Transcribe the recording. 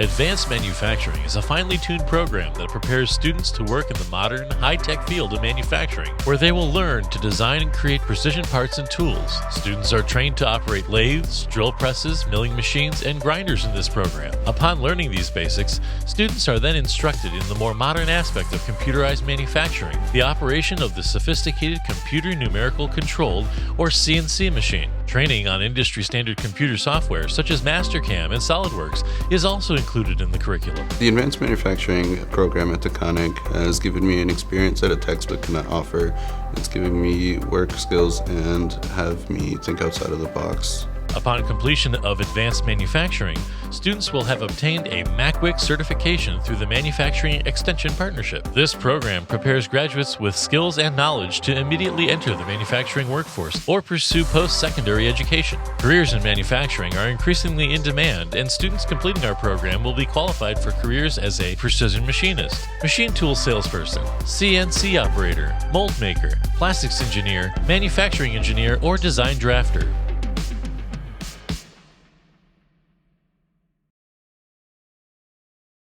Advanced Manufacturing is a finely tuned program that prepares students to work in the modern, high-tech field of manufacturing, where they will learn to design and create precision parts and tools. Students are trained to operate lathes, drill presses, milling machines, and grinders in this program. Upon learning these basics, students are then instructed in the more modern aspect of computerized manufacturing, the operation of the sophisticated Computer Numerical Controlled, or CNC machine. Training on industry-standard computer software such as Mastercam and SolidWorks is also included in the curriculum. The Advanced Manufacturing program at Taconic has given me an experience that a textbook cannot offer. It's given me work skills and have me think outside of the box. Upon completion of Advanced Manufacturing, students will have obtained a MACWIC certification through the Manufacturing Extension Partnership. This program prepares graduates with skills and knowledge to immediately enter the manufacturing workforce or pursue post-secondary education. Careers in manufacturing are increasingly in demand, and students completing our program will be qualified for careers as a precision machinist, machine tool salesperson, CNC operator, mold maker, plastics engineer, manufacturing engineer, or design drafter.